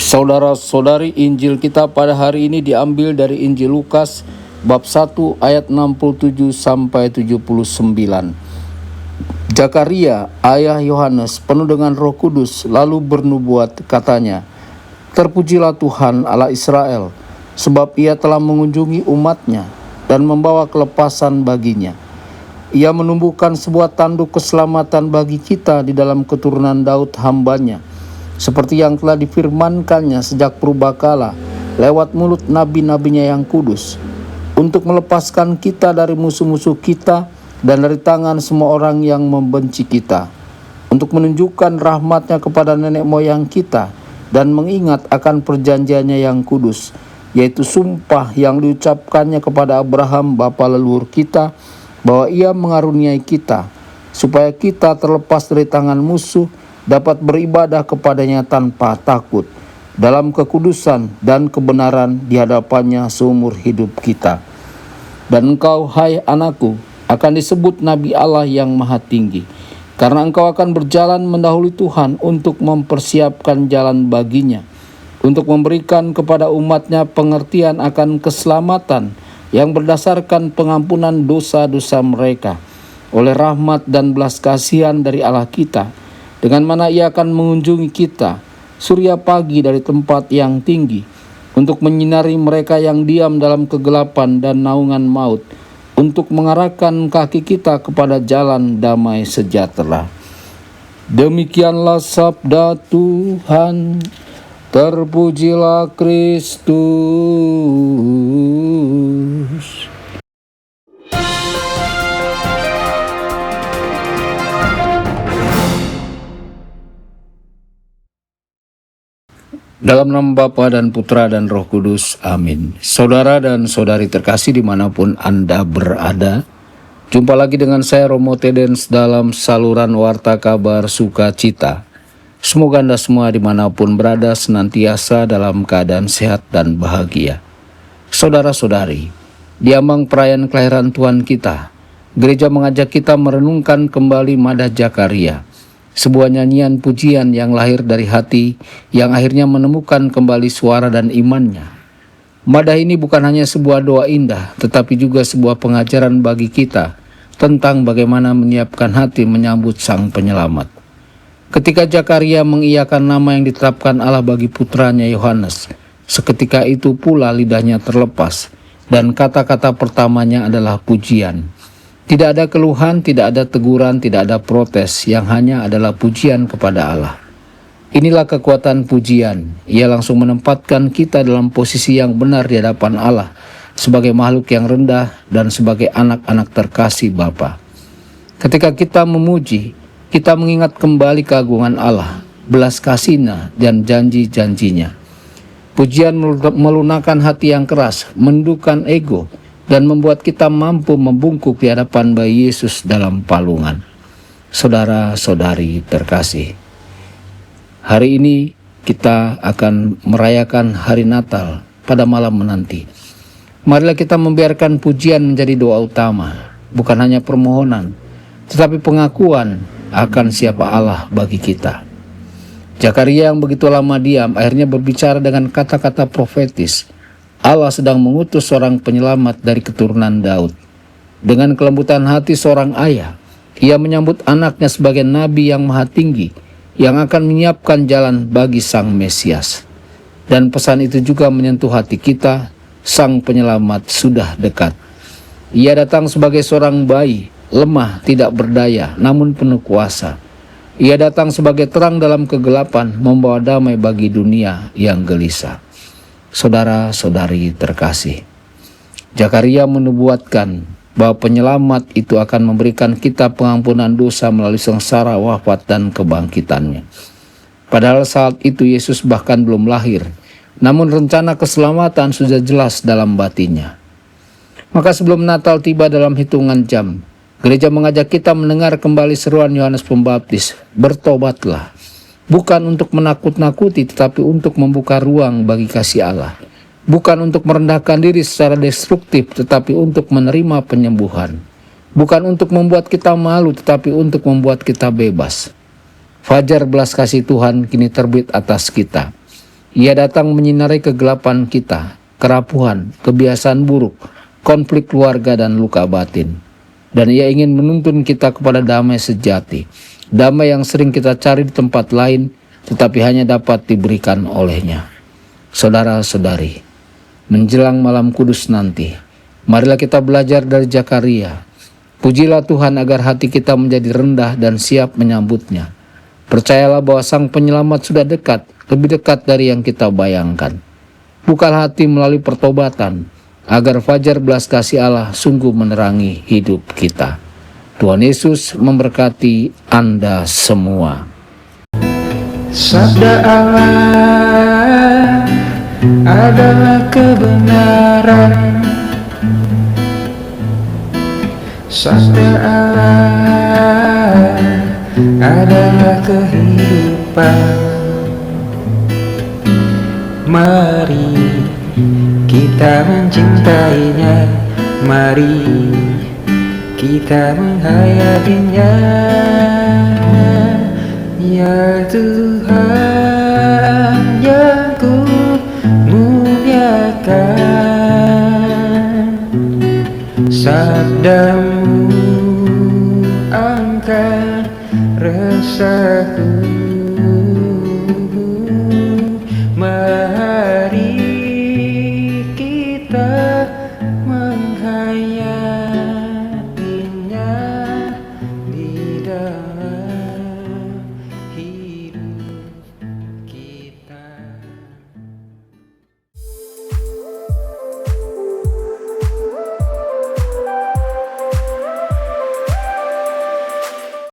Saudara-saudari, Injil kita pada hari ini diambil dari Injil Lukas bab 1 ayat 67 sampai 79. Zakaria, ayah Yohanes, penuh dengan Roh Kudus, lalu bernubuat, katanya, "Terpujilah Tuhan Allah Israel, sebab Ia telah mengunjungi umat-Nya dan membawa kelepasan baginya. Ia menumbuhkan sebuah tanduk keselamatan bagi kita di dalam keturunan Daud hamba-Nya, seperti yang telah difirmankannya sejak purbakala lewat mulut nabi-nabinya yang kudus, untuk melepaskan kita dari musuh-musuh kita dan dari tangan semua orang yang membenci kita, untuk menunjukkan rahmat-Nya kepada nenek moyang kita dan mengingat akan perjanjiannya yang kudus, yaitu sumpah yang diucapkannya kepada Abraham bapa leluhur kita, bahwa Ia mengaruniai kita, supaya kita terlepas dari tangan musuh, dapat beribadah kepadanya tanpa takut, dalam kekudusan dan kebenaran di hadapannya seumur hidup kita. Dan engkau, hai anakku, akan disebut Nabi Allah yang Maha Tinggi, karena engkau akan berjalan mendahului Tuhan untuk mempersiapkan jalan baginya, untuk memberikan kepada umat-Nya pengertian akan keselamatan yang berdasarkan pengampunan dosa-dosa mereka, oleh rahmat dan belas kasihan dari Allah kita, dengan mana Ia akan mengunjungi kita, surya pagi dari tempat yang tinggi, untuk menyinari mereka yang diam dalam kegelapan dan naungan maut, untuk mengarahkan kaki kita kepada jalan damai sejahtera." Demikianlah sabda Tuhan. Terpujilah Kristus. Dalam nama Bapa dan Putra dan Roh Kudus, amin. Saudara dan saudari terkasih dimanapun Anda berada, jumpa lagi dengan saya Romo Tedens dalam saluran Warta Kabar Sukacita. Semoga Anda semua dimanapun berada senantiasa dalam keadaan sehat dan bahagia. Saudara-saudari, di ambang perayaan kelahiran Tuhan kita, gereja mengajak kita merenungkan kembali Madah Zakaria, sebuah nyanyian pujian yang lahir dari hati, yang akhirnya menemukan kembali suara dan imannya. Madah ini bukan hanya sebuah doa indah, tetapi juga sebuah pengajaran bagi kita tentang bagaimana menyiapkan hati menyambut Sang Penyelamat. Ketika Zakaria mengiyakan nama yang ditetapkan Allah bagi putranya Yohanes, seketika itu pula lidahnya terlepas, dan kata-kata pertamanya adalah pujian. Tidak ada keluhan, tidak ada teguran, tidak ada protes, yang hanya adalah pujian kepada Allah. Inilah kekuatan pujian. Ia langsung menempatkan kita dalam posisi yang benar di hadapan Allah, sebagai makhluk yang rendah dan sebagai anak-anak terkasih Bapa. Ketika kita memuji, kita mengingat kembali keagungan Allah, belas kasih-Nya dan janji-janjinya. Pujian melunakkan hati yang keras, menundukkan ego, dan membuat kita mampu membungkuk di hadapan bayi Yesus dalam palungan. Saudara-saudari terkasih, hari ini kita akan merayakan hari Natal pada malam menanti. Marilah kita membiarkan pujian menjadi doa utama, bukan hanya permohonan, tetapi pengakuan akan siapa Allah bagi kita. Zakaria yang begitu lama diam akhirnya berbicara dengan kata-kata profetis. Allah sedang mengutus seorang penyelamat dari keturunan Daud. Dengan kelembutan hati seorang ayah, ia menyambut anaknya sebagai nabi yang maha tinggi, yang akan menyiapkan jalan bagi Sang Mesias. Dan pesan itu juga menyentuh hati kita. Sang Penyelamat sudah dekat. Ia datang sebagai seorang bayi, lemah, tidak berdaya, namun penuh kuasa. Ia datang sebagai terang dalam kegelapan, membawa damai bagi dunia yang gelisah. Saudara-saudari terkasih, Zakaria menubuatkan bahwa penyelamat itu akan memberikan kita pengampunan dosa melalui sengsara, wafat, dan kebangkitannya. Padahal saat itu Yesus bahkan belum lahir, namun rencana keselamatan sudah jelas dalam batinnya. Maka sebelum Natal tiba dalam hitungan jam, gereja mengajak kita mendengar kembali seruan Yohanes Pembaptis, "Bertobatlah." Bukan untuk menakut-nakuti, tetapi untuk membuka ruang bagi kasih Allah. Bukan untuk merendahkan diri secara destruktif, tetapi untuk menerima penyembuhan. Bukan untuk membuat kita malu, tetapi untuk membuat kita bebas. Fajar belas kasih Tuhan kini terbit atas kita. Ia datang menyinari kegelapan kita, kerapuhan, kebiasaan buruk, konflik keluarga dan luka batin. Dan ia ingin menuntun kita kepada damai sejati, damai yang sering kita cari di tempat lain, tetapi hanya dapat diberikan olehnya. Saudara-saudari, menjelang malam kudus nanti, marilah kita belajar dari Zakaria. Pujilah Tuhan agar hati kita menjadi rendah dan siap menyambutnya. Percayalah bahwa Sang Penyelamat sudah dekat, lebih dekat dari yang kita bayangkan. Bukalah hati melalui pertobatan, agar fajar belas kasih Allah sungguh menerangi hidup kita. Tuhan Yesus memberkati Anda semua. Sabda Allah adalah kebenaran. Sabda Allah adalah kehidupan. Mari kita mencintainya, mari kita menghayatinya. Ya Tuhan yang ku muliakan, sabdamu angkat resahku.